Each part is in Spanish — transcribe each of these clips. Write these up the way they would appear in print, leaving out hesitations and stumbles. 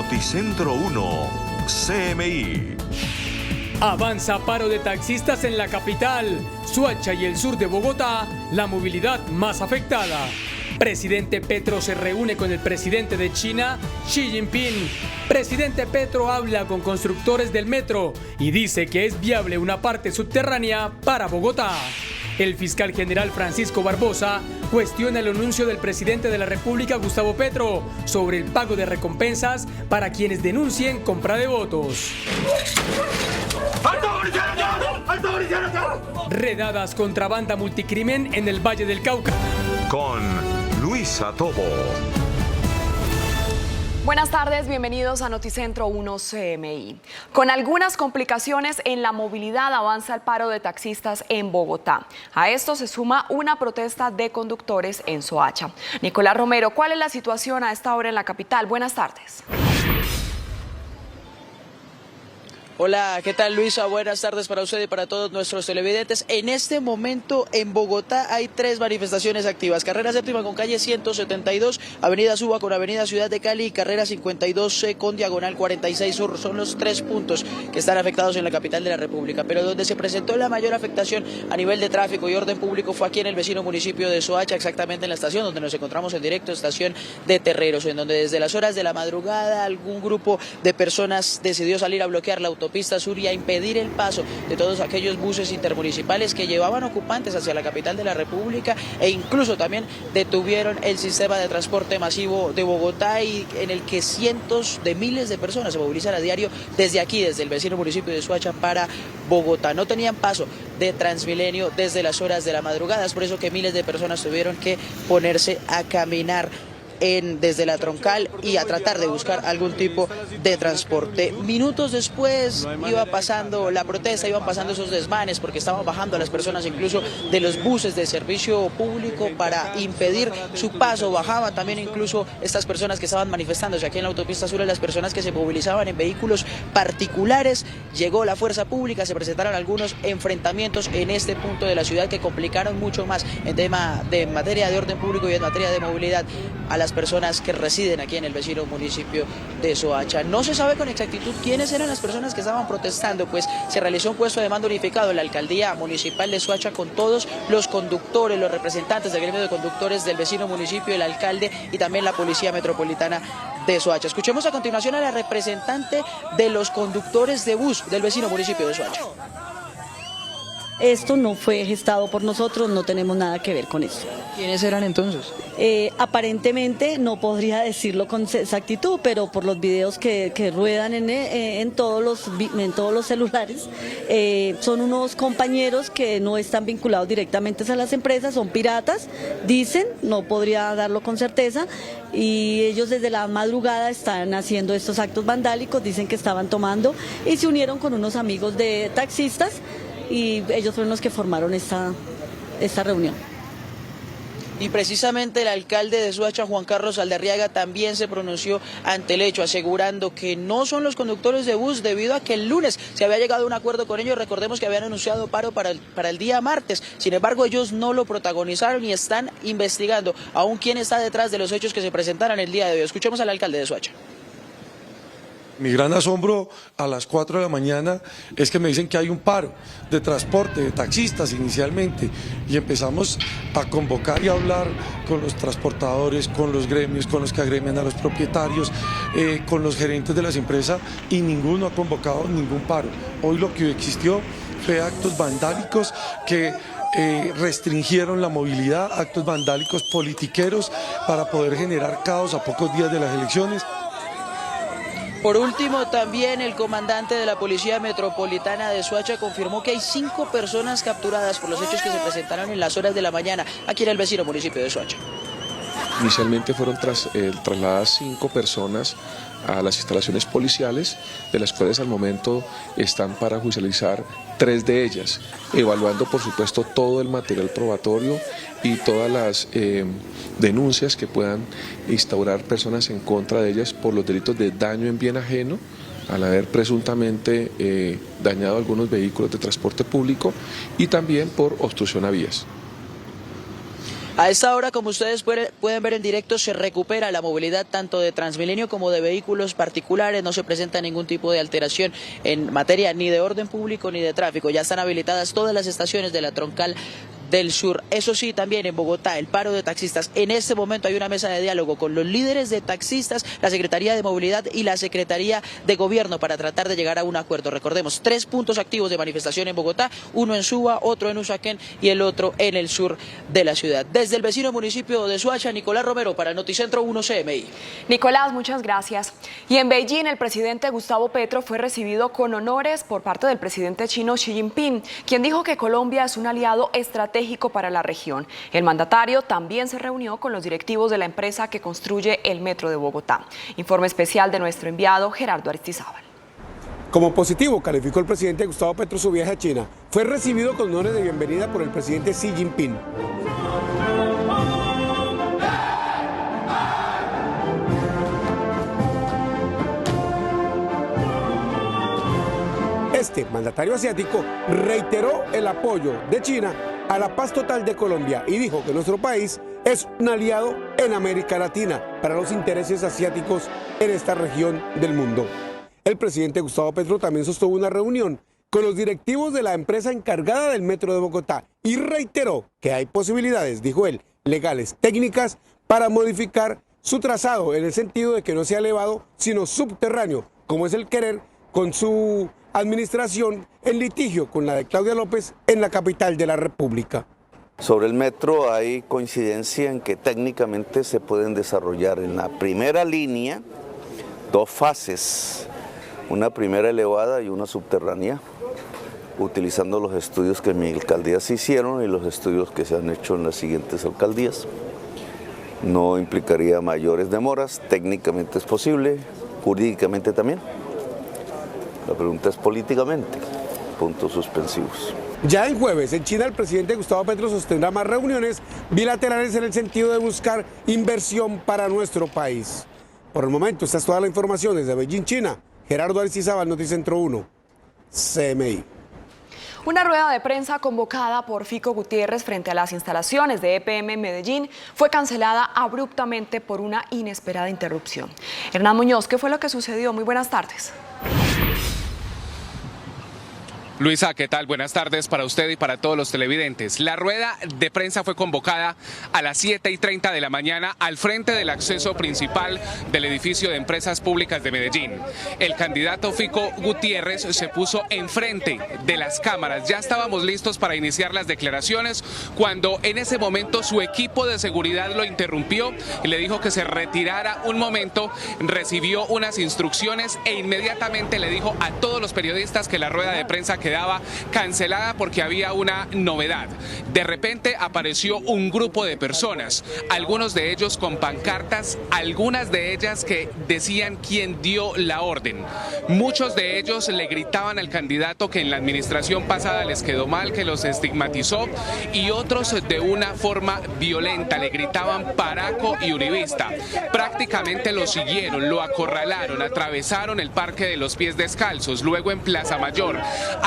Noticentro 1, CMI. Avanza paro de taxistas en la capital, Soacha y el sur de Bogotá, la movilidad más afectada. Presidente Petro se reúne con el presidente de China, Xi Jinping. Presidente Petro habla con constructores del metro y dice que es viable una parte subterránea para Bogotá. El fiscal general Francisco Barbosa cuestiona el anuncio del presidente de la República, Gustavo Petro, sobre el pago de recompensas para quienes denuncien compra de votos. Redadas contra banda multicrimen en el Valle del Cauca. Con Luisa Tobo. Buenas tardes, bienvenidos a Noticentro 1 CMI. Con algunas complicaciones en la movilidad avanza el paro de taxistas en Bogotá. A esto se suma una protesta de conductores en Soacha. Nicolás Romero, ¿cuál es la situación a esta hora en la capital? Buenas tardes. Hola, ¿qué tal, Luisa? Buenas tardes para usted y para todos nuestros televidentes. En este momento en Bogotá hay 3 manifestaciones activas. Carrera séptima con calle 172, avenida Suba con avenida Ciudad de Cali y carrera 52C con diagonal 46 Sur. Son los 3 puntos que están afectados en la capital de la República. Pero donde se presentó la mayor afectación a nivel de tráfico y orden público fue aquí en el vecino municipio de Soacha, exactamente en la estación donde nos encontramos en directo, estación de Terreros, en donde desde las horas de la madrugada algún grupo de personas decidió salir a bloquear la autopista sur y a impedir el paso de todos aquellos buses intermunicipales que llevaban ocupantes hacia la capital de la República, e incluso también detuvieron el sistema de transporte masivo de Bogotá, y en el que cientos de miles de personas se movilizan a diario desde aquí, desde el vecino municipio de Soacha para Bogotá. No tenían paso de Transmilenio desde las horas de la madrugada, es por eso que miles de personas tuvieron que ponerse a caminar desde la troncal y a tratar de buscar algún tipo de transporte. Minutos después iba pasando la protesta, iban pasando esos desmanes porque estaban bajando a las personas incluso de los buses de servicio público para impedir su paso. Bajaban también incluso estas personas que estaban manifestándose aquí en la autopista sur, las personas que se movilizaban en vehículos particulares. Llegó la fuerza pública, se presentaron algunos enfrentamientos en este punto de la ciudad que complicaron mucho más en materia de orden público y en materia de movilidad a las personas que residen aquí en el vecino municipio de Soacha. No se sabe con exactitud quiénes eran las personas que estaban protestando, pues se realizó un puesto de mando unificado en la alcaldía municipal de Soacha con todos los conductores, los representantes del gremio de conductores del vecino municipio, el alcalde y también la policía metropolitana de Soacha. Escuchemos a continuación a la representante de los conductores de bus del vecino municipio de Soacha. Esto no fue gestado por nosotros, no tenemos nada que ver con eso. ¿Quiénes eran entonces? Aparentemente no podría decirlo con exactitud, pero por los videos que ruedan en todos los celulares, son unos compañeros que no están vinculados directamente a las empresas, son piratas, dicen, no podría darlo con certeza, y ellos desde la madrugada están haciendo estos actos vandálicos, dicen que estaban tomando y se unieron con unos amigos de taxistas, y ellos fueron los que formaron esta reunión. Y precisamente el alcalde de Soacha, Juan Carlos Aldarriaga, también se pronunció ante el hecho, asegurando que no son los conductores de bus debido a que el lunes se había llegado a un acuerdo con ellos. Recordemos que habían anunciado paro para el día martes, sin embargo ellos no lo protagonizaron y están investigando aún quién está detrás de los hechos que se presentaron el día de hoy. Escuchemos al alcalde de Soacha. Mi gran asombro a las 4 de la mañana es que me dicen que hay un paro de transporte, de taxistas inicialmente, y empezamos a convocar y a hablar con los transportadores, con los gremios, con los que agremian a los propietarios, con los gerentes de las empresas, y ninguno ha convocado ningún paro. Hoy lo que existió fue actos vandálicos que restringieron la movilidad, actos vandálicos politiqueros para poder generar caos a pocos días de las elecciones. Por último, también el comandante de la Policía Metropolitana de Soacha confirmó que hay 5 personas capturadas por los hechos que se presentaron en las horas de la mañana aquí en el vecino municipio de Soacha. Inicialmente fueron trasladadas 5 personas a las instalaciones policiales, de las cuales al momento están para judicializar 3 de ellas, evaluando por supuesto todo el material probatorio y todas las denuncias que puedan instaurar personas en contra de ellas por los delitos de daño en bien ajeno, al haber presuntamente dañado algunos vehículos de transporte público, y también por obstrucción a vías. A esta hora, como ustedes pueden ver en directo, se recupera la movilidad tanto de Transmilenio como de vehículos particulares. No se presenta ningún tipo de alteración en materia ni de orden público ni de tráfico. Ya están habilitadas todas las estaciones de la Troncal del Sur. Eso sí, también en Bogotá, el paro de taxistas. En este momento hay una mesa de diálogo con los líderes de taxistas, la Secretaría de Movilidad y la Secretaría de Gobierno para tratar de llegar a un acuerdo. Recordemos, 3 puntos activos de manifestación en Bogotá, uno en Suba, otro en Usaquén y el otro en el sur de la ciudad. Desde el vecino municipio de Soacha, Nicolás Romero para Noticentro 1 CMI. Nicolás, muchas gracias. Y en Beijing, el presidente Gustavo Petro fue recibido con honores por parte del presidente chino Xi Jinping, quien dijo que Colombia es un aliado estratégico para la región. El mandatario también se reunió con los directivos de la empresa que construye el metro de Bogotá. Informe especial de nuestro enviado Gerardo Aristizábal. Como positivo calificó el presidente Gustavo Petro su viaje a China. Fue recibido con honores de bienvenida por el presidente Xi Jinping. Este mandatario asiático reiteró el apoyo de China a la paz total de Colombia y dijo que nuestro país es un aliado en América Latina para los intereses asiáticos en esta región del mundo. El presidente Gustavo Petro también sostuvo una reunión con los directivos de la empresa encargada del metro de Bogotá y reiteró que hay posibilidades, dijo él, legales, técnicas para modificar su trazado en el sentido de que no sea elevado sino subterráneo, como es el querer con su administración en litigio con la de Claudia López en la capital de la República. Sobre el metro hay coincidencia en que técnicamente se pueden desarrollar en la primera línea 2 fases, una primera elevada y una subterránea, utilizando los estudios que en mi alcaldía se hicieron y los estudios que se han hecho en las siguientes alcaldías. No implicaría mayores demoras, técnicamente es posible, jurídicamente también. La pregunta es políticamente, puntos suspensivos. Ya el jueves, en China, el presidente Gustavo Petro sostendrá más reuniones bilaterales en el sentido de buscar inversión para nuestro país. Por el momento, esta es toda la información desde Beijing, China. Gerardo Aristizábal, Noticentro 1, CMI. Una rueda de prensa convocada por Fico Gutiérrez frente a las instalaciones de EPM en Medellín fue cancelada abruptamente por una inesperada interrupción. Hernán Muñoz, ¿qué fue lo que sucedió? Muy buenas tardes. Luisa, ¿qué tal? Buenas tardes para usted y para todos los televidentes. La rueda de prensa fue convocada a las 7:30 de la mañana al frente del acceso principal del edificio de Empresas Públicas de Medellín. El candidato Fico Gutiérrez se puso enfrente de las cámaras. Ya estábamos listos para iniciar las declaraciones cuando en ese momento su equipo de seguridad lo interrumpió y le dijo que se retirara un momento, recibió unas instrucciones e inmediatamente le dijo a todos los periodistas que la rueda de prensa quedaba cancelada porque había una novedad. De repente apareció un grupo de personas, algunos de ellos con pancartas, algunas de ellas que decían quién dio la orden. Muchos de ellos le gritaban al candidato que en la administración pasada les quedó mal, que los estigmatizó, y otros de una forma violenta le gritaban paraco y uribista. Prácticamente lo siguieron, lo acorralaron, atravesaron el Parque de los Pies Descalzos, luego en Plaza Mayor.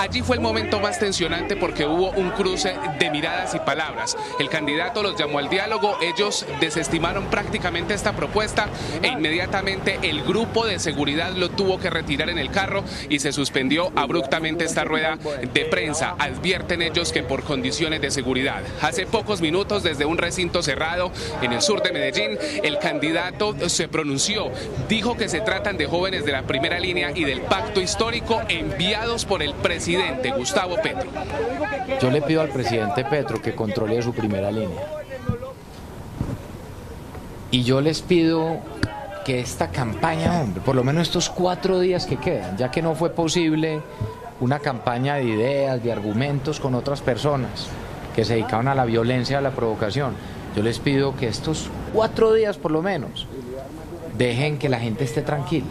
Allí fue el momento más tensionante porque hubo un cruce de miradas y palabras. El candidato los llamó al diálogo, ellos desestimaron prácticamente esta propuesta e inmediatamente el grupo de seguridad lo tuvo que retirar en el carro y se suspendió abruptamente esta rueda de prensa. Advierten ellos que por condiciones de seguridad. Hace pocos minutos, desde un recinto cerrado en el sur de Medellín, el candidato se pronunció, dijo que se tratan de jóvenes de la primera línea y del pacto histórico enviados por el presidente Gustavo Petro. Yo le pido al presidente Petro que controle su primera línea. Y yo les pido que esta campaña, hombre, por lo menos estos 4 días que quedan, ya que no fue posible una campaña de ideas, de argumentos con otras personas que se dedicaban a la violencia, a la provocación, yo les pido que estos 4 días por lo menos dejen que la gente esté tranquila.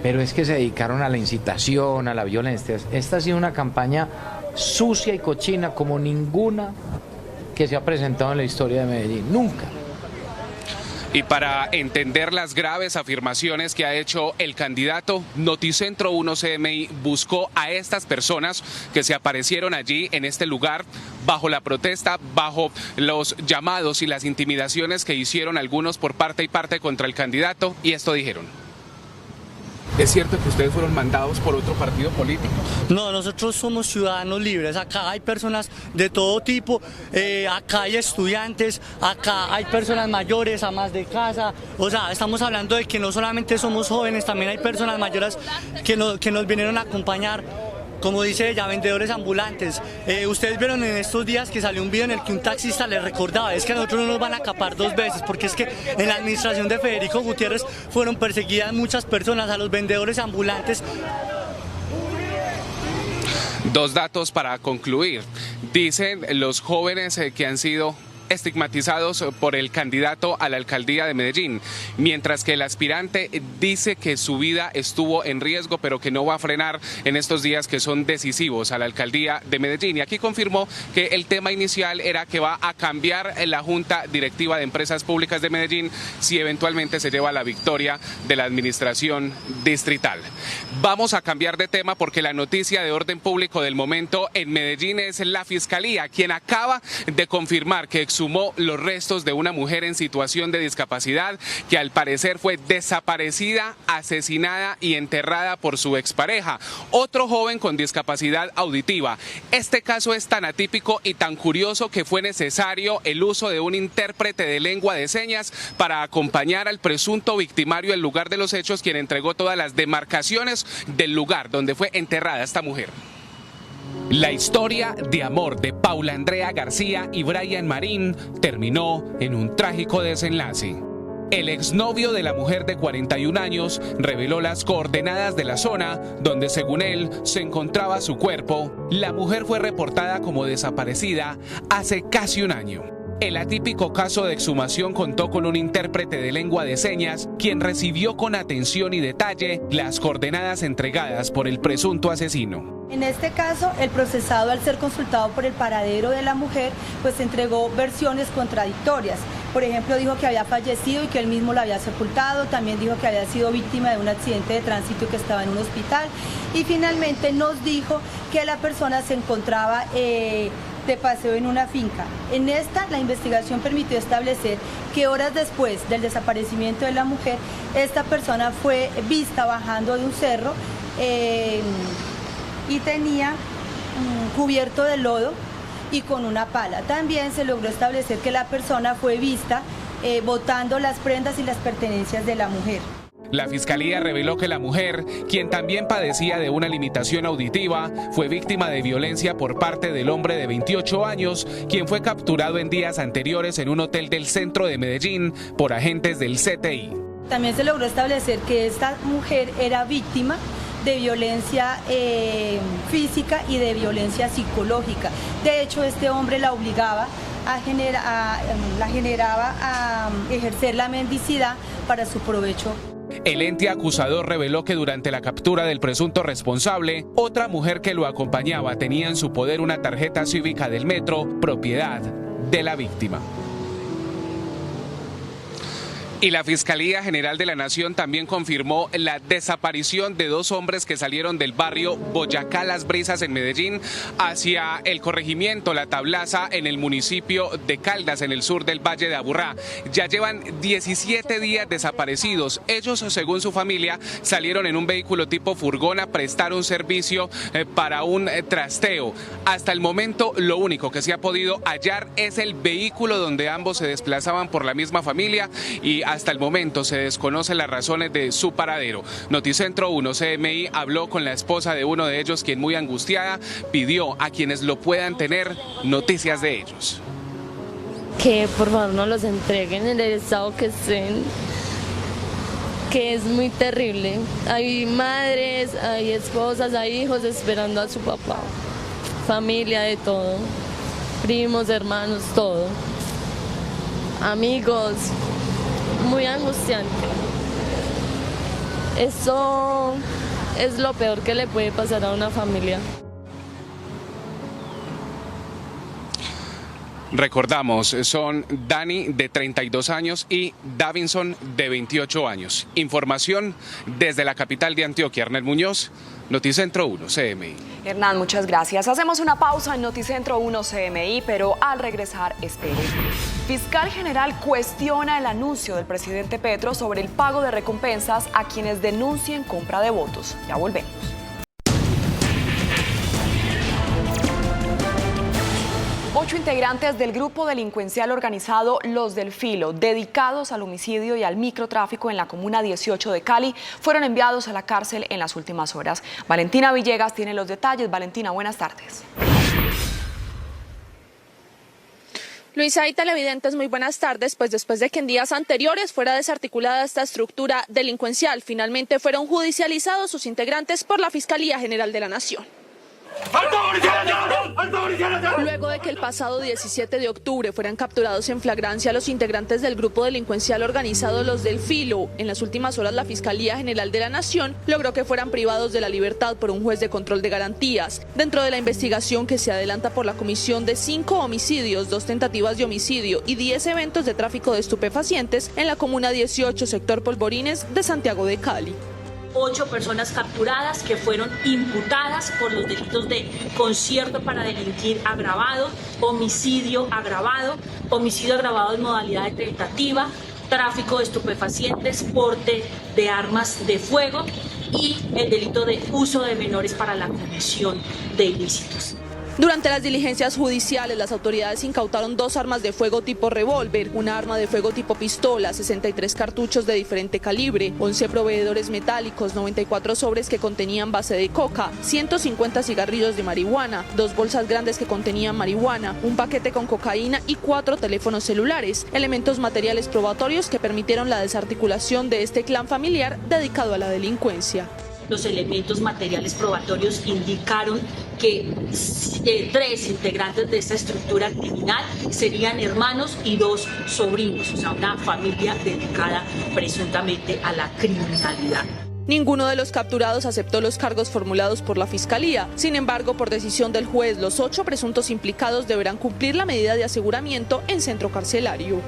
Pero es que se dedicaron a la incitación, a la violencia. Esta ha sido una campaña sucia y cochina como ninguna que se ha presentado en la historia de Medellín. Nunca. Y para entender las graves afirmaciones que ha hecho el candidato, Noticentro 1 CMI buscó a estas personas que se aparecieron allí en este lugar bajo la protesta, bajo los llamados y las intimidaciones que hicieron algunos por parte y parte contra el candidato, y esto dijeron. ¿Es cierto que ustedes fueron mandados por otro partido político? No, nosotros somos ciudadanos libres, acá hay personas de todo tipo, acá hay estudiantes, acá hay personas mayores, amas de casa, o sea, estamos hablando de que no solamente somos jóvenes, también hay personas mayores que nos vinieron a acompañar. Como dice ella, vendedores ambulantes. Ustedes vieron en estos días que salió un video en el que un taxista les recordaba, es que a nosotros no nos van a capar dos veces, porque es que en la administración de Federico Gutiérrez fueron perseguidas muchas personas, a los vendedores ambulantes. Dos datos para concluir. Dicen los jóvenes que han sido estigmatizados por el candidato a la alcaldía de Medellín, mientras que el aspirante dice que su vida estuvo en riesgo, pero que no va a frenar en estos días que son decisivos a la alcaldía de Medellín. Y aquí confirmó que el tema inicial era que va a cambiar la Junta Directiva de Empresas Públicas de Medellín si eventualmente se lleva la victoria de la administración distrital. Vamos a cambiar de tema porque la noticia de orden público del momento en Medellín es la Fiscalía, quien acaba de confirmar que exhumó los restos de una mujer en situación de discapacidad que al parecer fue desaparecida, asesinada y enterrada por su expareja, otro joven con discapacidad auditiva. Este caso es tan atípico y tan curioso que fue necesario el uso de un intérprete de lengua de señas para acompañar al presunto victimario al lugar de los hechos, quien entregó todas las demarcaciones del lugar donde fue enterrada esta mujer. La historia de amor de Paula Andrea García y Brian Marín terminó en un trágico desenlace. El exnovio de la mujer de 41 años reveló las coordenadas de la zona donde, según él, se encontraba su cuerpo. La mujer fue reportada como desaparecida hace casi un año. El atípico caso de exhumación contó con un intérprete de lengua de señas, quien recibió con atención y detalle las coordenadas entregadas por el presunto asesino. En este caso, el procesado, al ser consultado por el paradero de la mujer, pues entregó versiones contradictorias. Por ejemplo, dijo que había fallecido y que él mismo la había sepultado, también dijo que había sido víctima de un accidente de tránsito y que estaba en un hospital, y finalmente nos dijo que la persona se encontraba de paseo en una finca. En esta, la investigación permitió establecer que horas después del desaparecimiento de la mujer, esta persona fue vista bajando de un cerro y tenía cubierto de lodo y con una pala. También se logró establecer que la persona fue vista botando las prendas y las pertenencias de la mujer. La Fiscalía reveló que la mujer, quien también padecía de una limitación auditiva, fue víctima de violencia por parte del hombre de 28 años, quien fue capturado en días anteriores en un hotel del centro de Medellín por agentes del CTI. También se logró establecer que esta mujer era víctima de violencia física y de violencia psicológica. De hecho, este hombre la obligaba la generaba a ejercer la mendicidad para su provecho. El ente acusador reveló que durante la captura del presunto responsable, otra mujer que lo acompañaba tenía en su poder una tarjeta cívica del metro, propiedad de la víctima. Y la Fiscalía General de la Nación también confirmó la desaparición de dos hombres que salieron del barrio Boyacá Las Brisas en Medellín hacia el corregimiento La Tablaza en el municipio de Caldas, en el sur del Valle de Aburrá. Ya llevan 17 días desaparecidos. Ellos, según su familia, salieron en un vehículo tipo furgón a prestar un servicio para un trasteo. Hasta el momento, lo único que se ha podido hallar es el vehículo donde ambos se desplazaban por la misma familia, y hasta el momento se desconocen las razones de su paradero. Noticentro 1 CMI habló con la esposa de uno de ellos, quien, muy angustiada, pidió a quienes lo puedan tener noticias de ellos. Que por favor no los entreguen en el estado que estén, que es muy terrible. Hay madres, hay esposas, hay hijos esperando a su papá, familia, de todo, primos, hermanos, todo, amigos. Muy angustiante. Eso es lo peor que le puede pasar a una familia. Recordamos, son Dani de 32 años y Davinson de 28 años. Información desde la capital de Antioquia. Hernán Muñoz, Noticentro 1 CMI. Hernán, muchas gracias. Hacemos una pausa en Noticentro 1 CMI, pero al regresar, espere. Fiscal General cuestiona el anuncio del presidente Petro sobre el pago de recompensas a quienes denuncien compra de votos. Ya volvemos. 8 integrantes del grupo delincuencial organizado Los del Filo, dedicados al homicidio y al microtráfico en la comuna 18 de Cali, fueron enviados a la cárcel en las últimas horas. Valentina Villegas tiene los detalles. Valentina, buenas tardes. Luisa y televidentes, muy buenas tardes. Pues después de que en días anteriores fuera desarticulada esta estructura delincuencial, finalmente fueron judicializados sus integrantes por la Fiscalía General de la Nación. Luego de que el pasado 17 de octubre fueran capturados en flagrancia los integrantes del grupo delincuencial organizado Los del Filo, en las últimas horas la Fiscalía General de la Nación logró que fueran privados de la libertad por un juez de control de garantías. Dentro de la investigación que se adelanta por la comisión de 5 homicidios, 2 tentativas de homicidio y 10 eventos de tráfico de estupefacientes en la comuna 18, sector Polvorines de Santiago de Cali. 8 personas capturadas que fueron imputadas por los delitos de concierto para delinquir agravado, homicidio agravado en modalidad de tentativa, tráfico de estupefacientes, porte de armas de fuego y el delito de uso de menores para la comisión de ilícitos. Durante las diligencias judiciales, las autoridades incautaron 2 armas de fuego tipo revólver, una arma de fuego tipo pistola, 63 cartuchos de diferente calibre, 11 proveedores metálicos, 94 sobres que contenían base de coca, 150 cigarrillos de marihuana, 2 bolsas grandes que contenían marihuana, un paquete con cocaína y 4 teléfonos celulares, elementos materiales probatorios que permitieron la desarticulación de este clan familiar dedicado a la delincuencia. Los elementos materiales probatorios indicaron que 3 integrantes de esta estructura criminal serían hermanos y 2 sobrinos, o sea, una familia dedicada presuntamente a la criminalidad. Ninguno de los capturados aceptó los cargos formulados por la Fiscalía. Sin embargo, por decisión del juez, los 8 presuntos implicados deberán cumplir la medida de aseguramiento en centro carcelario.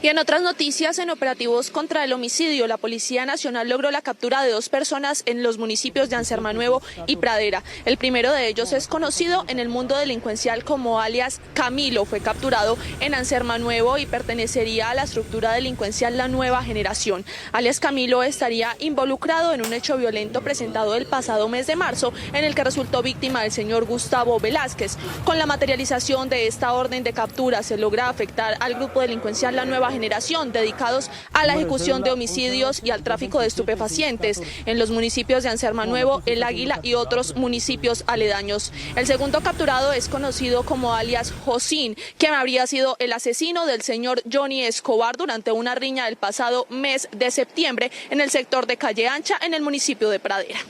Y en otras noticias, en operativos contra el homicidio, la Policía Nacional logró la captura de 2 personas en los municipios de Ansermanuevo y Pradera. El primero de ellos es conocido en el mundo delincuencial como alias Camilo. Fue capturado en Ansermanuevo y pertenecería a la estructura delincuencial La Nueva Generación. Alias Camilo estaría involucrado en un hecho violento presentado el pasado mes de marzo, en el que resultó víctima el señor Gustavo Velázquez. Con la materialización de esta orden de captura se logra afectar al grupo delincuencial La Nueva Generación, dedicados a la ejecución de homicidios y al tráfico de estupefacientes en los municipios de Ansermanuevo, El Águila y otros municipios aledaños. El segundo capturado es conocido como alias Josín, quien habría sido el asesino del señor Johnny Escobar durante una riña del pasado mes de septiembre en el sector de Calle Ancha, en el municipio de Pradera.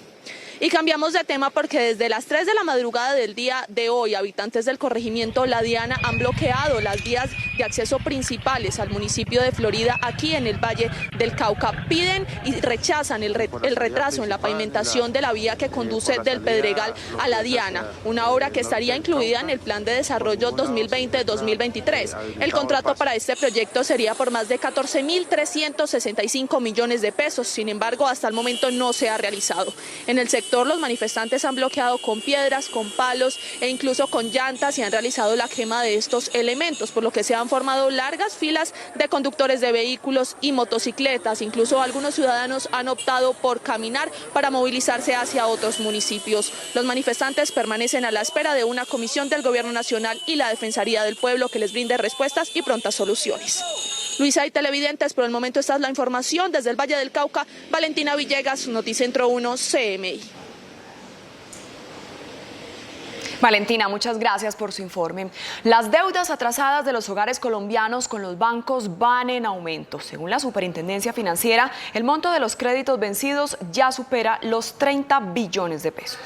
Y cambiamos de tema porque desde las 3 de la madrugada del día de hoy, habitantes del corregimiento La Diana han bloqueado las vías de acceso principales al municipio de Florida, aquí en el Valle del Cauca. Piden y rechazan el retraso en la pavimentación de la vía que conduce del Pedregal a La Diana, una obra que estaría incluida en el Plan de Desarrollo 2020-2023. El contrato para este proyecto sería por más de 14.365 millones de pesos, sin embargo, hasta el momento no se ha realizado. En el sector los manifestantes han bloqueado con piedras, con palos e incluso con llantas y han realizado la quema de estos elementos, por lo que se han formado largas filas de conductores de vehículos y motocicletas. Incluso algunos ciudadanos han optado por caminar para movilizarse hacia otros municipios. Los manifestantes permanecen a la espera de una comisión del Gobierno Nacional y la Defensoría del Pueblo que les brinde respuestas y prontas soluciones. Luisa y televidentes, por el momento esta es la información desde el Valle del Cauca. Valentina Villegas, Noticentro 1 CMI. Valentina, muchas gracias por su informe. Las deudas atrasadas de los hogares colombianos con los bancos van en aumento. Según la Superintendencia Financiera, el monto de los créditos vencidos ya supera los 30 billones de pesos.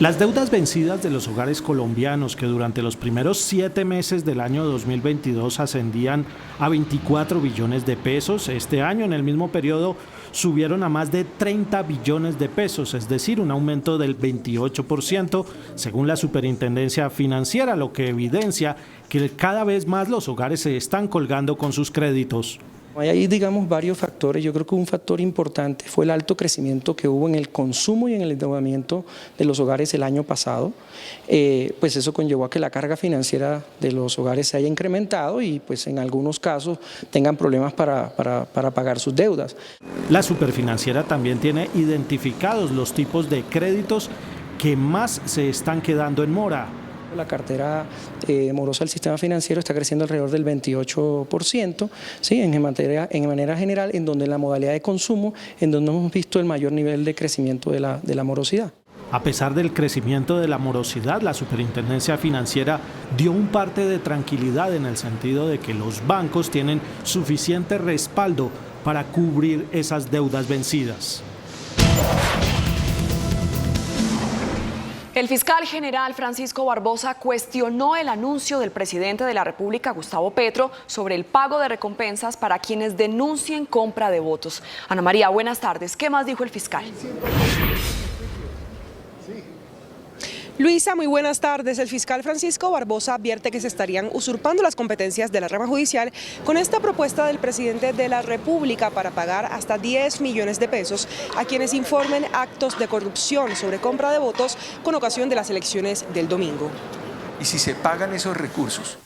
Las deudas vencidas de los hogares colombianos, que durante los primeros 7 meses del año 2022 ascendían a 24 billones de pesos, este año en el mismo periodo subieron a más de 30 billones de pesos, es decir, un aumento del 28%, según la Superintendencia Financiera, lo que evidencia que cada vez más los hogares se están colgando con sus créditos. Hay, digamos, varios factores. Yo creo que un factor importante fue el alto crecimiento que hubo en el consumo y en el endeudamiento de los hogares el año pasado. Pues eso conllevó a que la carga financiera de los hogares se haya incrementado y pues en algunos casos tengan problemas para pagar sus deudas. La Superfinanciera también tiene identificados los tipos de créditos que más se están quedando en mora. La cartera morosa del sistema financiero está creciendo alrededor del 28%, ¿sí? en manera general, en donde la modalidad de consumo, en donde hemos visto el mayor nivel de crecimiento de la morosidad. A pesar del crecimiento de la morosidad, la Superintendencia Financiera dio un parte de tranquilidad en el sentido de que los bancos tienen suficiente respaldo para cubrir esas deudas vencidas. El fiscal general Francisco Barbosa cuestionó el anuncio del presidente de la República, Gustavo Petro, sobre el pago de recompensas para quienes denuncien compra de votos. Ana María, buenas tardes. ¿Qué más dijo el fiscal? Luisa, muy buenas tardes. El fiscal Francisco Barbosa advierte que se estarían usurpando las competencias de la rama judicial con esta propuesta del presidente de la República para pagar hasta 10 millones de pesos a quienes informen actos de corrupción sobre compra de votos con ocasión de las elecciones del domingo. Y si se pagan esos recursos,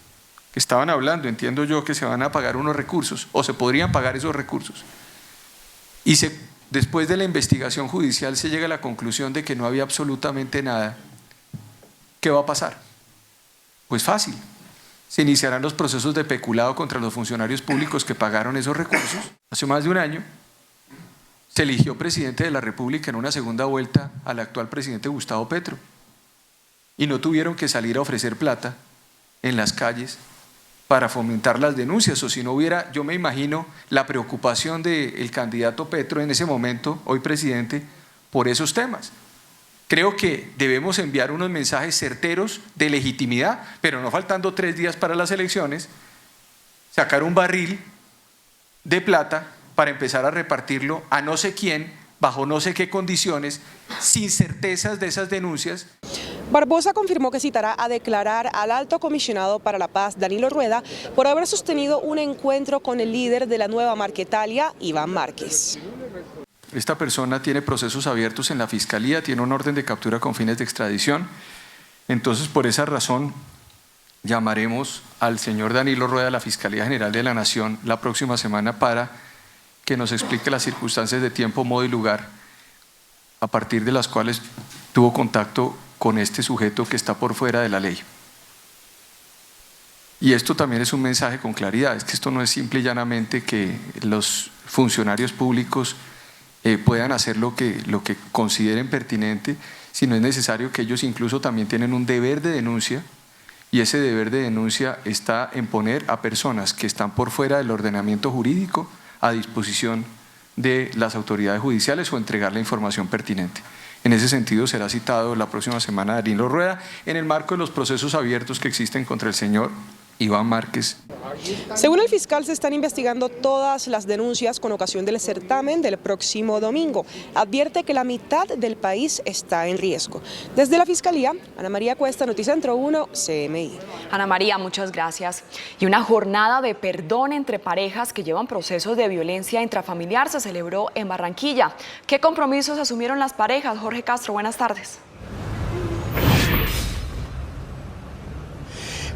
que estaban hablando, entiendo yo que se van a pagar unos recursos, o se podrían pagar esos recursos, y después de la investigación judicial se llega a la conclusión de que no había absolutamente nada, ¿qué va a pasar? Pues fácil, se iniciarán los procesos de peculado contra los funcionarios públicos que pagaron esos recursos. Hace más de un año se eligió presidente de la República en una segunda vuelta al actual presidente Gustavo Petro y no tuvieron que salir a ofrecer plata en las calles para fomentar las denuncias, o si no hubiera, yo me imagino, la preocupación del candidato Petro en ese momento, hoy presidente, por esos temas. Creo que debemos enviar unos mensajes certeros de legitimidad, pero no faltando 3 días para las elecciones, sacar un barril de plata para empezar a repartirlo a no sé quién, bajo no sé qué condiciones, sin certezas de esas denuncias. Barbosa confirmó que citará a declarar al alto comisionado para la paz, Danilo Rueda, por haber sostenido un encuentro con el líder de la nueva Marquetalia, Iván Márquez. Esta persona tiene procesos abiertos en la Fiscalía, tiene una orden de captura con fines de extradición. Entonces, por esa razón, llamaremos al señor Danilo Rueda a la Fiscalía General de la Nación la próxima semana para que nos explique las circunstancias de tiempo, modo y lugar a partir de las cuales tuvo contacto con este sujeto que está por fuera de la ley. Y esto también es un mensaje con claridad, es que esto no es simple y llanamente que los funcionarios públicos puedan hacer lo que consideren pertinente, sino es necesario que ellos incluso también tienen un deber de denuncia, y ese deber de denuncia está en poner a personas que están por fuera del ordenamiento jurídico a disposición de las autoridades judiciales o entregar la información pertinente. En ese sentido será citado la próxima semana Danilo Rueda en el marco de los procesos abiertos que existen contra el señor Iván Márquez. Según el fiscal, se están investigando todas las denuncias con ocasión del certamen del próximo domingo. Advierte que la mitad del país está en riesgo. Desde la Fiscalía, Ana María Cuesta, Noticentro 1, CMI. Ana María, muchas gracias. Y una jornada de perdón entre parejas que llevan procesos de violencia intrafamiliar se celebró en Barranquilla. ¿Qué compromisos asumieron las parejas? Jorge Castro, buenas tardes.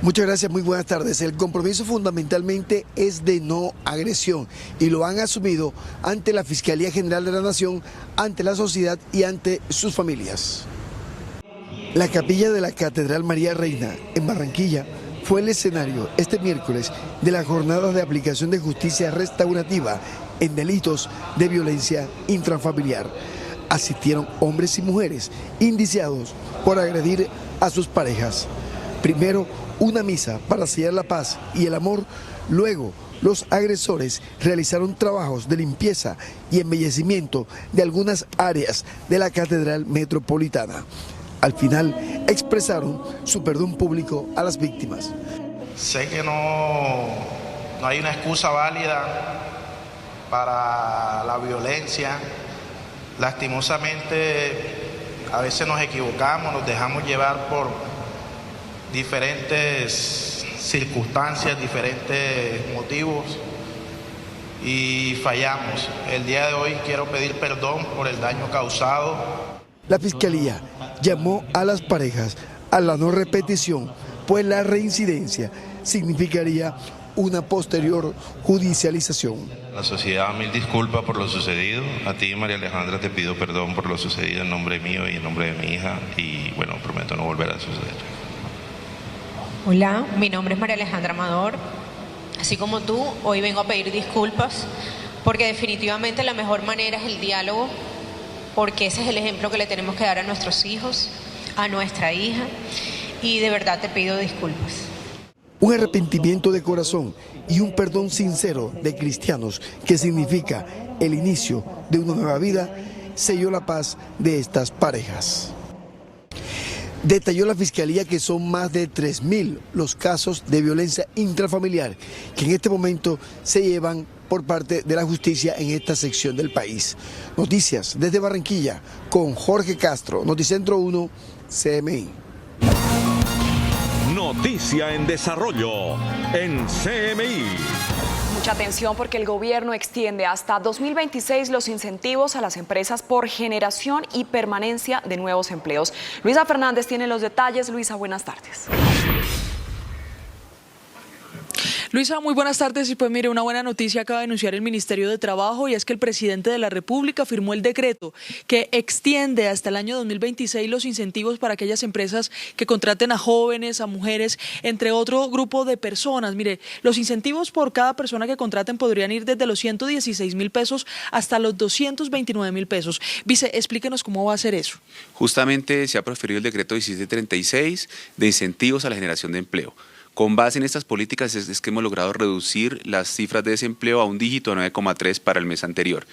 Muchas gracias, muy buenas tardes. El compromiso fundamentalmente es de no agresión y lo han asumido ante la Fiscalía General de la Nación, ante la sociedad y ante sus familias. La capilla de la Catedral María Reina en Barranquilla fue el escenario este miércoles de las jornadas de aplicación de justicia restaurativa en delitos de violencia intrafamiliar. Asistieron hombres y mujeres indiciados por agredir a sus parejas. Primero, una misa para sellar la paz y el amor. Luego, los agresores realizaron trabajos de limpieza y embellecimiento de algunas áreas de la Catedral Metropolitana. Al final expresaron su perdón público a las víctimas. Sé que no hay una excusa válida para la violencia. Lastimosamente, a veces nos equivocamos, nos dejamos llevar por diferentes circunstancias, diferentes motivos y fallamos. El día de hoy quiero pedir perdón por el daño causado. La Fiscalía llamó a las parejas a la no repetición, pues la reincidencia significaría una posterior judicialización. La sociedad, mil disculpas por lo sucedido. A ti, María Alejandra, te pido perdón por lo sucedido en nombre mío y en nombre de mi hija y bueno, prometo no volver a suceder. Hola, mi nombre es María Alejandra Amador. Así como tú, hoy vengo a pedir disculpas porque definitivamente la mejor manera es el diálogo, porque ese es el ejemplo que le tenemos que dar a nuestros hijos, a nuestra hija, y de verdad te pido disculpas. Un arrepentimiento de corazón y un perdón sincero de cristianos que significa el inicio de una nueva vida selló la paz de estas parejas. Detalló la Fiscalía que son más de 3.000 los casos de violencia intrafamiliar que en este momento se llevan por parte de la justicia en esta sección del país. Noticias desde Barranquilla con Jorge Castro, Noticentro 1, CMI. Noticia en desarrollo en CMI. Mucha atención porque el gobierno extiende hasta 2026 los incentivos a las empresas por generación y permanencia de nuevos empleos. Luisa Fernández tiene los detalles. Luisa, buenas tardes. Luisa, muy buenas tardes. Y pues mire, una buena noticia acaba de anunciar el Ministerio de Trabajo, y es que el presidente de la República firmó el decreto que extiende hasta el año 2026 los incentivos para aquellas empresas que contraten a jóvenes, a mujeres, entre otro grupo de personas. Mire, los incentivos por cada persona que contraten podrían ir desde los 116.000 pesos hasta los 229.000 pesos. Vice, explíquenos cómo va a ser eso. Justamente se ha proferido el decreto 1736 de incentivos a la generación de empleo. Con base en estas políticas es que hemos logrado reducir las cifras de desempleo a un dígito 9,3 para el mes anterior.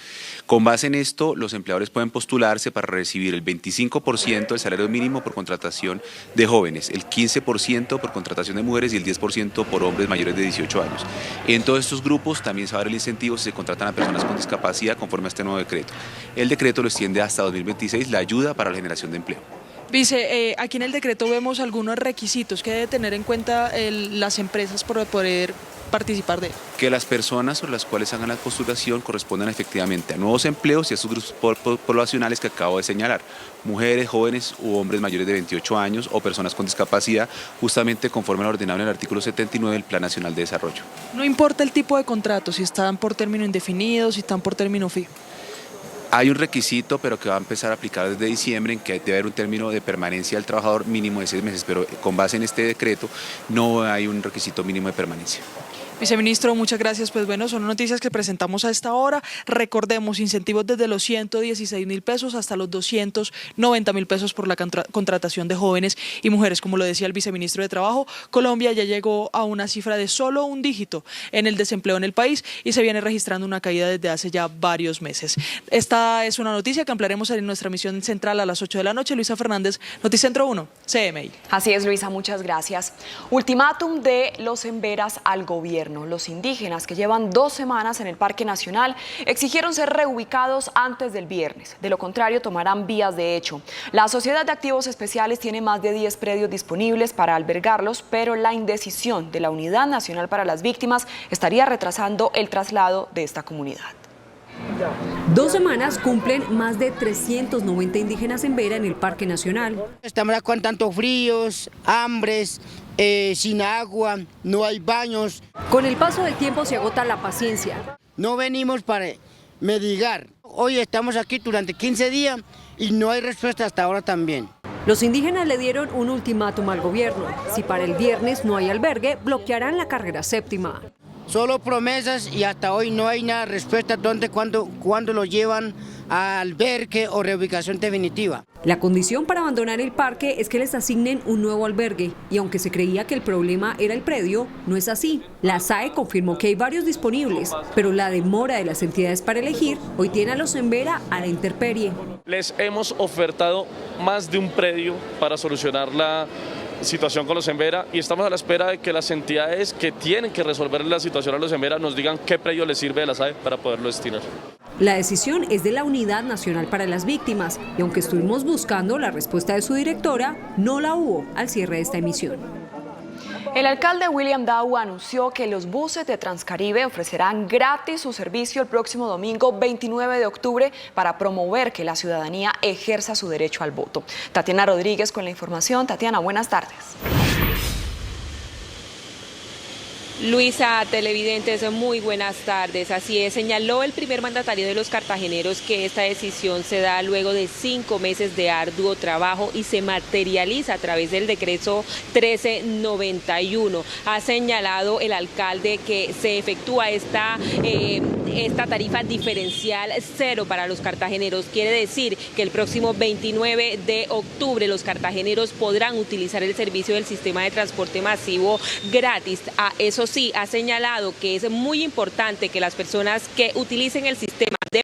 Con base en esto, los empleadores pueden postularse para recibir el 25% del salario mínimo por contratación de jóvenes, el 15% por contratación de mujeres y el 10% por hombres mayores de 18 años. En todos estos grupos también se va a dar el incentivo si se contratan a personas con discapacidad conforme a este nuevo decreto. El decreto lo extiende hasta 2026 la ayuda para la generación de empleo. Vice, aquí en el decreto vemos algunos requisitos que debe tener en cuenta las empresas para poder participar de él. Que las personas sobre las cuales hagan la postulación correspondan efectivamente a nuevos empleos y a esos grupos poblacionales que acabo de señalar, mujeres, jóvenes u hombres mayores de 28 años o personas con discapacidad, justamente conforme a lo ordenado en el artículo 79 del Plan Nacional de Desarrollo. No importa el tipo de contrato, si están por término indefinido, si están por término fijo. Hay un requisito, pero que va a empezar a aplicar desde diciembre, en que debe haber un término de permanencia del trabajador mínimo de 6 meses, pero con base en este decreto no hay un requisito mínimo de permanencia. Viceministro, muchas gracias. Pues bueno, son noticias que presentamos a esta hora. Recordemos, incentivos desde los 116.000 pesos hasta los 290.000 pesos por la contratación de jóvenes y mujeres. Como lo decía el viceministro de Trabajo, Colombia ya llegó a una cifra de solo un dígito en el desempleo en el país y se viene registrando una caída desde hace ya varios meses. Esta es una noticia que ampliaremos en nuestra emisión central a las 8 de la noche. Luisa Fernández, Noticentro 1, CMI. Así es, Luisa, muchas gracias. Ultimátum de los Emberas al gobierno. Los indígenas que llevan 2 semanas en el Parque Nacional exigieron ser reubicados antes del viernes. De lo contrario, tomarán vías de hecho. La Sociedad de Activos Especiales tiene más de 10 predios disponibles para albergarlos, pero la indecisión de la Unidad Nacional para las Víctimas estaría retrasando el traslado de esta comunidad. 2 semanas cumplen más de 390 indígenas embera en el Parque Nacional. Estamos con tantos fríos, hambres, sin agua, no hay baños. Con el paso del tiempo se agota la paciencia. No venimos para mendigar. Hoy estamos aquí durante 15 días y no hay respuesta hasta ahora también. Los indígenas le dieron un ultimátum al gobierno. Si para el viernes no hay albergue, bloquearán la carrera séptima. solo promesas y hasta hoy no hay nada respuesta dónde, cuándo lo llevan a albergue o reubicación definitiva. La condición para abandonar el parque es que les asignen un nuevo albergue y aunque se creía que el problema era el predio, no es así. La SAE confirmó que hay varios disponibles, pero la demora de las entidades para elegir hoy tiene a los Embera a la intemperie. Les hemos ofertado más de un predio para solucionar la situación con los Embera y estamos a la espera de que las entidades que tienen que resolver la situación a los Embera nos digan qué predio les sirve de la SAE para poderlo destinar. La decisión es de la Unidad Nacional para las Víctimas y aunque estuvimos buscando la respuesta de su directora, no la hubo al cierre de esta emisión. El alcalde William Daoud anunció que los buses de Transcaribe ofrecerán gratis su servicio el próximo domingo 29 de octubre para promover que la ciudadanía ejerza su derecho al voto. Tatiana Rodríguez con la información. Tatiana, buenas tardes. Luisa, televidentes, muy buenas tardes. Así es, señaló el primer mandatario de los cartageneros que esta decisión se da luego de 5 meses de arduo trabajo y se materializa a través del decreto 1391. Ha señalado el alcalde que se efectúa esta tarifa diferencial cero para los cartageneros. Quiere decir que el próximo 29 de octubre los cartageneros podrán utilizar el servicio del sistema de transporte masivo gratis. Eso sí, ha señalado que es muy importante que las personas que utilicen el sistema deben...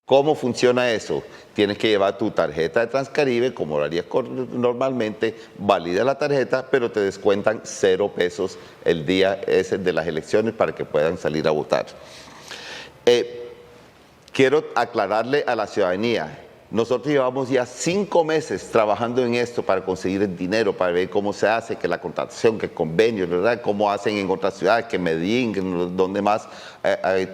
¿Cómo funciona eso? Tienes que llevar tu tarjeta de Transcaribe, como lo harías normalmente, valida la tarjeta, pero te descuentan 0 pesos el día ese de las elecciones para que puedan salir a votar. Quiero aclararle a la ciudadanía, nosotros llevamos ya 5 meses trabajando en esto para conseguir el dinero, para ver cómo se hace, que la contratación, que el convenio, ¿verdad? Cómo hacen en otras ciudades, que Medellín, que donde más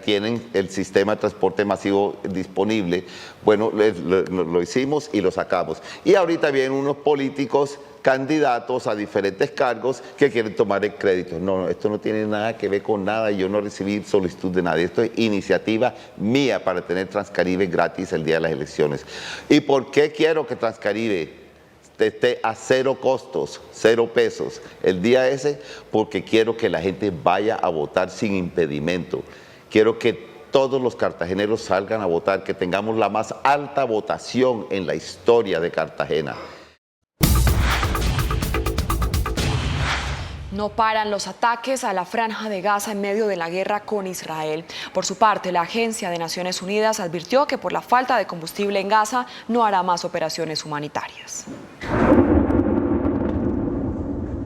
tienen el sistema de transporte masivo disponible. Bueno, lo hicimos y lo sacamos. Y ahorita vienen unos políticos candidatos a diferentes cargos que quieren tomar el crédito. No, esto no tiene nada que ver con nada, yo no recibí solicitud de nadie. Esto es iniciativa mía para tener Transcaribe gratis el día de las elecciones. ¿Y por qué quiero que Transcaribe esté a 0 costos, 0 pesos el día ese? Porque quiero que la gente vaya a votar sin impedimento. Quiero que todos los cartageneros salgan a votar, que tengamos la más alta votación en la historia de Cartagena. No paran los ataques a la Franja de Gaza en medio de la guerra con Israel. Por su parte, la Agencia de Naciones Unidas advirtió que por la falta de combustible en Gaza no hará más operaciones humanitarias.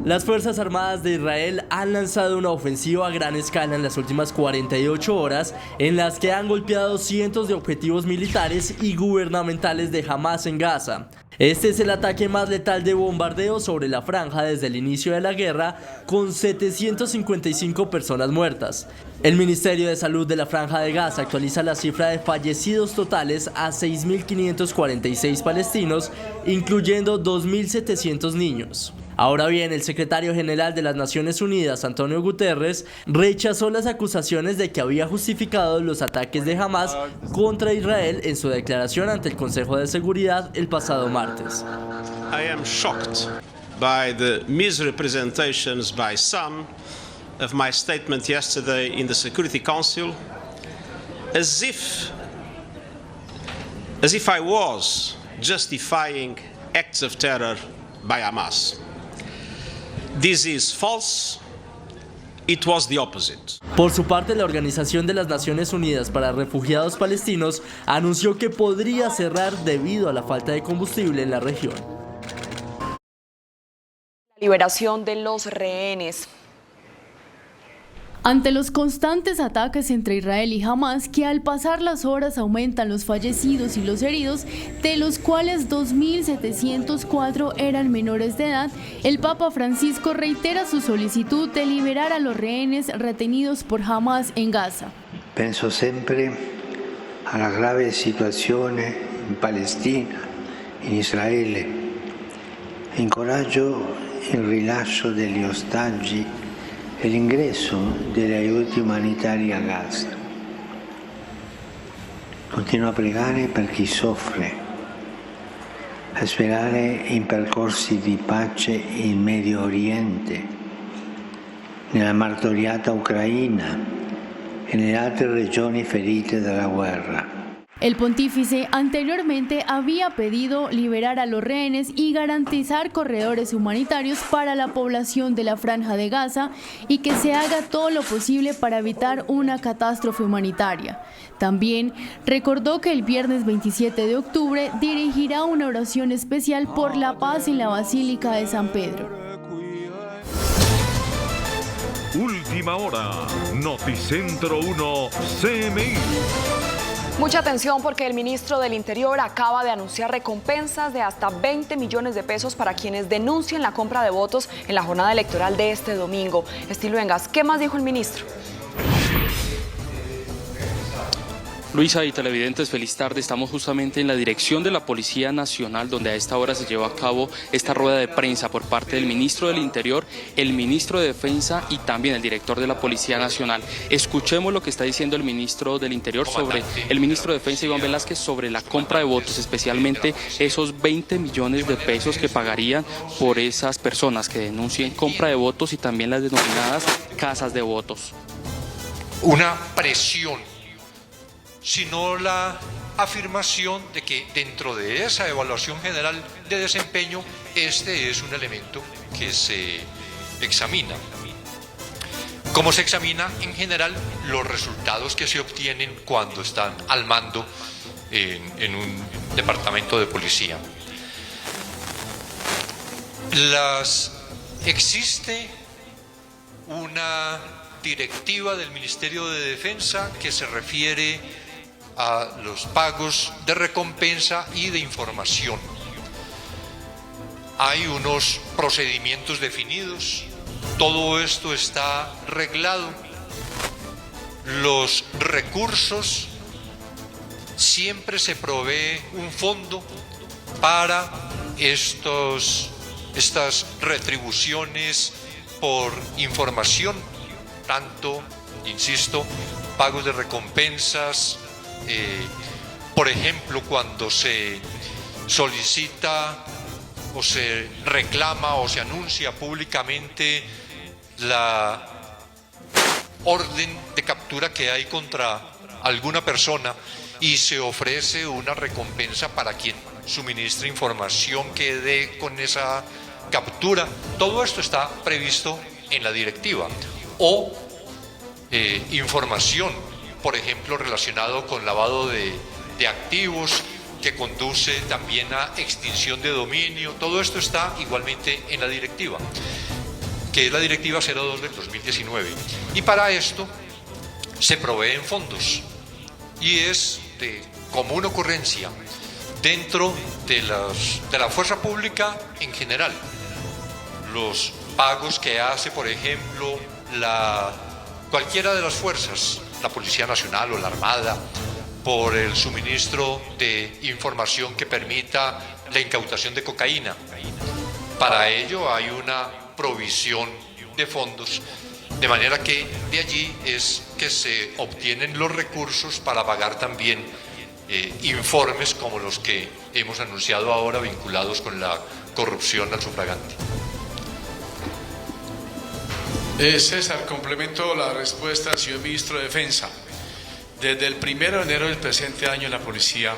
Las Fuerzas Armadas de Israel han lanzado una ofensiva a gran escala en las últimas 48 horas, en las que han golpeado cientos de objetivos militares y gubernamentales de Hamas en Gaza. Este es el ataque más letal de bombardeo sobre la franja desde el inicio de la guerra, con 755 personas muertas. El Ministerio de Salud de la Franja de Gaza actualiza la cifra de fallecidos totales a 6.546 palestinos, incluyendo 2.700 niños. Ahora bien, el secretario general de las Naciones Unidas, Antonio Guterres, rechazó las acusaciones de que había justificado los ataques de Hamas contra Israel en su declaración ante el Consejo de Seguridad el pasado martes. I am shocked by the misrepresentations by some of my statement yesterday in the Security Council, as if I was justifying acts of terror by Hamas. This is false. It was the opposite. Por su parte, la Organización de las Naciones Unidas para Refugiados Palestinos anunció que podría cerrar debido a la falta de combustible en la región. Liberación de los rehenes. Ante los constantes ataques entre Israel y Hamas, que al pasar las horas aumentan los fallecidos y los heridos, de los cuales 2.704 eran menores de edad, el Papa Francisco reitera su solicitud de liberar a los rehenes retenidos por Hamas en Gaza. Penso sempre alla grave situazione in Palestina, in Israele. Incoraggio il rilascio degli ostaggi e l'ingresso degli aiuti umanitari a Gaza. Continuo a pregare per chi soffre, a sperare in percorsi di pace in Medio Oriente nella martoriata Ucraina e nelle altre regioni ferite dalla guerra. El pontífice anteriormente había pedido liberar a los rehenes y garantizar corredores humanitarios para la población de la Franja de Gaza y que se haga todo lo posible para evitar una catástrofe humanitaria. También recordó que el viernes 27 de octubre dirigirá una oración especial por la paz en la Basílica de San Pedro. Última hora, Noticentro 1 CMI. Mucha atención porque el ministro del Interior acaba de anunciar recompensas de hasta 20 millones de pesos para quienes denuncien la compra de votos en la jornada electoral de este domingo. Estilo Vengas, ¿qué más dijo el ministro? Luisa y televidentes, feliz tarde. Estamos justamente en la dirección de la Policía Nacional, donde a esta hora se lleva a cabo esta rueda de prensa por parte del ministro del Interior, el ministro de Defensa y también el director de la Policía Nacional. Escuchemos lo que está diciendo el ministro del Interior sobre el ministro de Defensa, Iván Velázquez, sobre la compra de votos, especialmente esos 20 millones de pesos que pagarían por esas personas que denuncien compra de votos y también las denominadas casas de votos. Una presión, sino la afirmación de que dentro de esa evaluación general de desempeño, este es un elemento que se examina. ¿Cómo se examina en general los resultados que se obtienen cuando están al mando en un departamento de policía? Existe una directiva del Ministerio de Defensa que se refiere a los pagos de recompensa y de información. Hay unos procedimientos definidos, todo esto está reglado. Los recursos, siempre se provee un fondo para estas retribuciones por información, tanto, insisto, pagos de recompensas, por ejemplo, cuando se solicita o se reclama o se anuncia públicamente la orden de captura que hay contra alguna persona y se ofrece una recompensa para quien suministre información que dé con esa captura. Todo esto está previsto en la directiva. O información, por ejemplo, relacionado con lavado de activos, que conduce también a extinción de dominio. Todo esto está igualmente en la directiva, que es la directiva 02 del 2019. Y para esto se proveen fondos y es de común ocurrencia dentro de la fuerza pública en general. Los pagos que hace, por ejemplo, cualquiera de las fuerzas, la Policía Nacional o la Armada, por el suministro de información que permita la incautación de cocaína. Para ello hay una provisión de fondos, de manera que de allí es que se obtienen los recursos para pagar también informes como los que hemos anunciado ahora vinculados con la corrupción al sufragante. César, complemento la respuesta al señor ministro de Defensa. Desde el 1 de enero del presente año, la policía,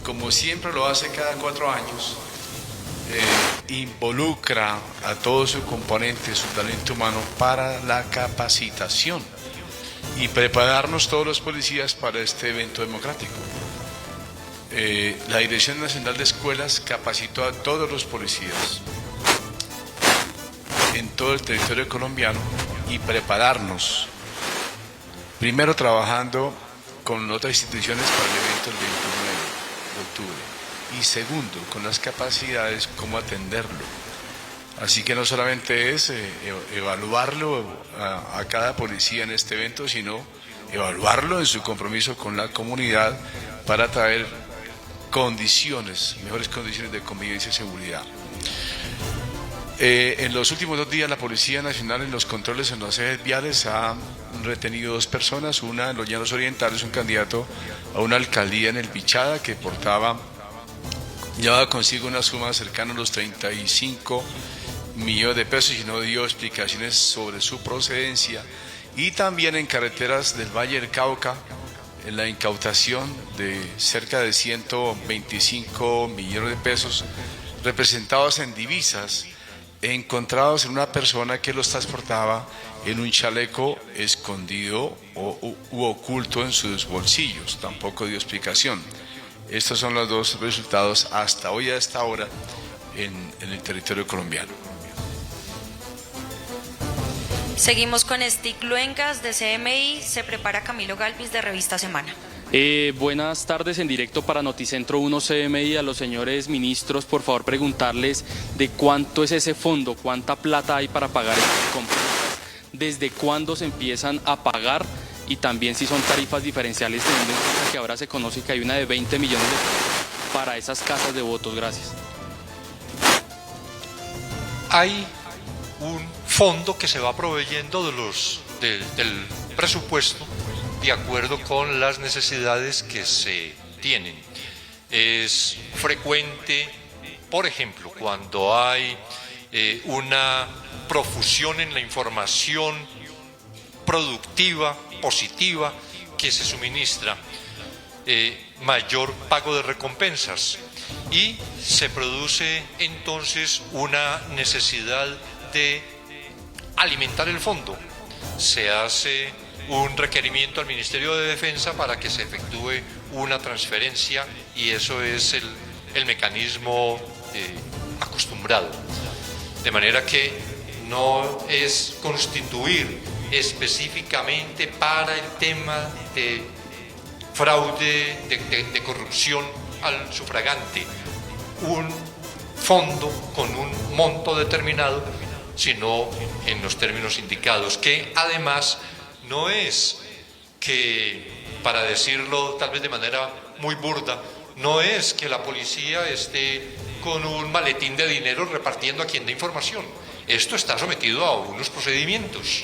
como siempre lo hace cada 4 años, involucra a todo su componente, su talento humano, para la capacitación y prepararnos todos los policías para este evento democrático. La Dirección Nacional de Escuelas capacitó a todos los policías en todo el territorio colombiano y prepararnos, primero trabajando con otras instituciones para el evento del 29 de octubre y segundo, con las capacidades, cómo atenderlo. Así que no solamente es evaluarlo a cada policía en este evento, sino evaluarlo en su compromiso con la comunidad para traer mejores condiciones de convivencia y seguridad. En los últimos 2 días la Policía Nacional en los controles en los ejes viales ha retenido 2 personas, una en los Llanos Orientales, un candidato a una alcaldía en el Bichada que llevaba consigo una suma cercana a los 35 millones de pesos y no dio explicaciones sobre su procedencia. Y también en carreteras del Valle del Cauca, en la incautación de cerca de 125 millones de pesos representados en divisas, encontrados en una persona que los transportaba en un chaleco escondido u oculto en sus bolsillos. Tampoco dio explicación. Estos son los dos resultados hasta hoy, a esta hora, en el territorio colombiano. Seguimos con Stig Luengas de CMI, se prepara Camilo Galvis de Revista Semana. Buenas tardes, en directo para Noticentro 1 CMI. A los señores ministros, por favor, preguntarles de cuánto es ese fondo, cuánta plata hay para pagar estas compras, desde cuándo se empiezan a pagar y también si son tarifas diferenciales, teniendo en cuenta que ahora se conoce que hay una de 20 millones de pesos para esas casas de votos. Gracias. Hay un fondo que se va proveyendo del presupuesto de acuerdo con las necesidades que se tienen. Es frecuente, por ejemplo, cuando hay una profusión en la información productiva, positiva, que se suministra, mayor pago de recompensas y se produce entonces una necesidad de alimentar el fondo. Se hace un requerimiento al Ministerio de Defensa para que se efectúe una transferencia y eso es el mecanismo acostumbrado. De manera que no es constituir específicamente para el tema de fraude, de corrupción al sufragante, un fondo con un monto determinado, sino en los términos indicados, que además no es que, para decirlo tal vez de manera muy burda, no es que la policía esté con un maletín de dinero repartiendo a quien dé información. Esto está sometido a unos procedimientos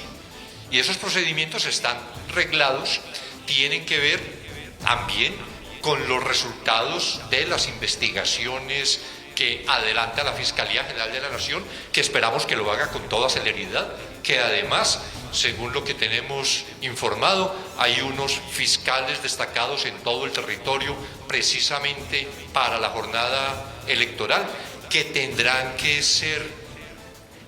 y esos procedimientos están reglados, tienen que ver también con los resultados de las investigaciones que adelanta la Fiscalía General de la Nación, que esperamos que lo haga con toda celeridad, que además, según lo que tenemos informado, hay unos fiscales destacados en todo el territorio precisamente para la jornada electoral, que tendrán que ser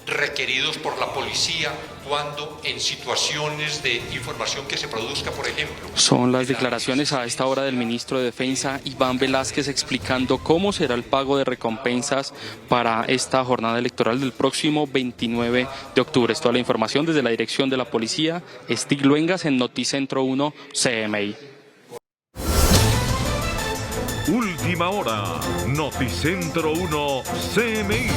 requeridos por la policía cuando en situaciones de información que se produzca, por ejemplo. Son las declaraciones a esta hora del ministro de Defensa, Iván Velázquez, explicando cómo será el pago de recompensas para esta jornada electoral del próximo 29 de octubre. Es toda la información desde la dirección de la policía. Stig Luengas en Noticentro 1 CMI. Última hora, Noticentro 1 CMI.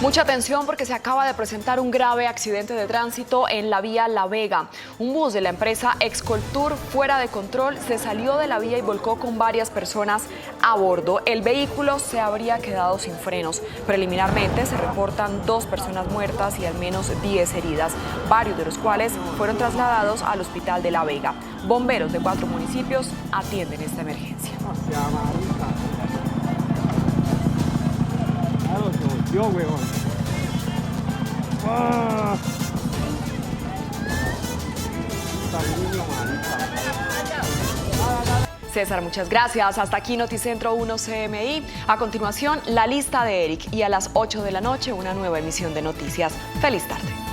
Mucha atención porque se acaba de presentar un grave accidente de tránsito en la vía La Vega. Un bus de la empresa Excoltur, fuera de control, se salió de la vía y volcó con varias personas a bordo. El vehículo se habría quedado sin frenos. Preliminarmente se reportan 2 personas muertas y al menos 10 heridas, varios de los cuales fueron trasladados al hospital de La Vega. Bomberos de 4 municipios atienden esta emergencia. César, muchas gracias. Hasta aquí Noticentro 1 CMI. A continuación, la lista de Eric y a las 8 de la noche una nueva emisión de noticias. Feliz tarde.